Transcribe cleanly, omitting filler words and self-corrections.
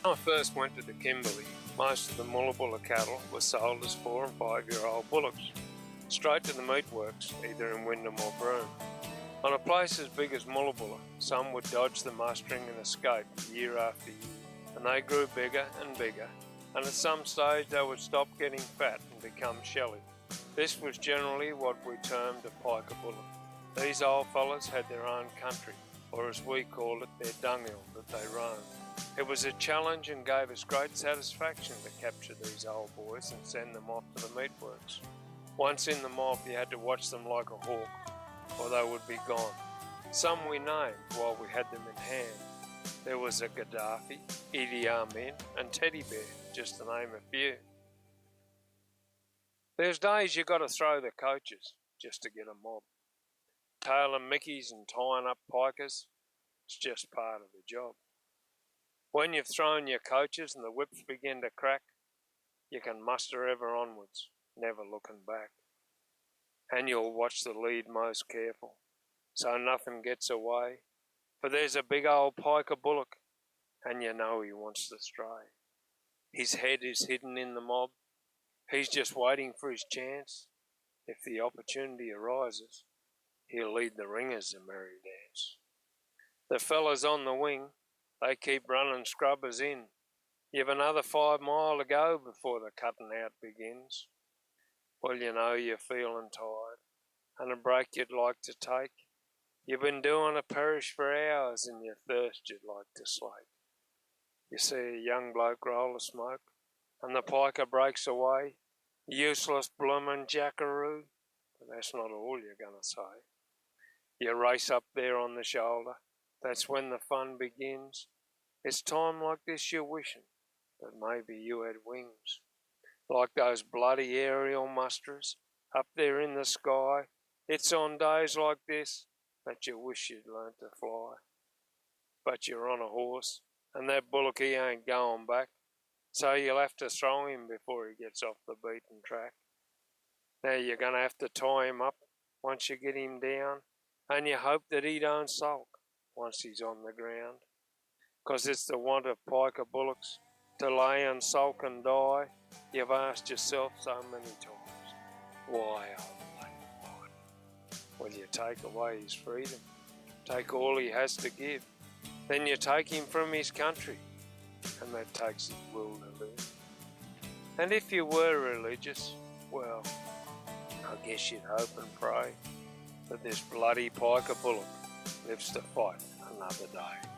When I first went to the Kimberley, most of the Mullabulla cattle were sold as 4 and 5 year old bullocks, straight to the meatworks, either in Wyndham or Broome. On a place as big as Mullabulla, some would dodge the mustering and escape year after year, and they grew bigger and bigger, and at some stage they would stop getting fat and become shelly. This was generally what we termed a piker bullock. These old fellas had their own country, or as we called it, their dunghill that they roamed. It was a challenge and gave us great satisfaction to capture these old boys and send them off to the meatworks. Once in the mob, you had to watch them like a hawk, or they would be gone. Some we named while we had them in hand. There was a Gaddafi, Idi Amin, and Teddy Bear, just to name a few. There's days you got to throw the coaches just to get a mob. Tailing Mickeys and tying up pikers, it's just part of the job. When you've thrown your coaches and the whips begin to crack, you can muster ever onwards, never looking back. And you'll watch the lead most careful, so nothing gets away. For there's a big old piker bullock, and you know he wants to stray. His head is hidden in the mob. He's just waiting for his chance. If the opportunity arises, he'll lead the ringers a merry dance. The fellas on the wing, they keep running scrubbers in. You've another 5 mile to go before the cutting out begins. Well, you know you're feeling tired, and a break you'd like to take. You've been doing a parish for hours, and your thirst you'd like to slake. You see a young bloke roll a smoke, and the piker breaks away. Useless bloomin' jackaroo, but that's not all you're going to say. You race up there on the shoulder, that's when the fun begins. It's time like this you're wishing that maybe you had wings. Like those bloody aerial musterers up there in the sky. It's on days like this that you wish you'd learnt to fly. But you're on a horse, and that bullock he ain't going back, so you'll have to throw him before he gets off the beaten track. Now you're going to have to tie him up once you get him down, and you hope that he don't sulk once he's on the ground. 'Cause it's the want of piker bullocks to lay and sulk and die. You've asked yourself so many times, why, oh bloody Lord? Well, you take away his freedom, take all he has to give, then you take him from his country, and that takes his will to live. And if you were religious, well, I guess you'd hope and pray that this bloody piker bullock lives to fight another day.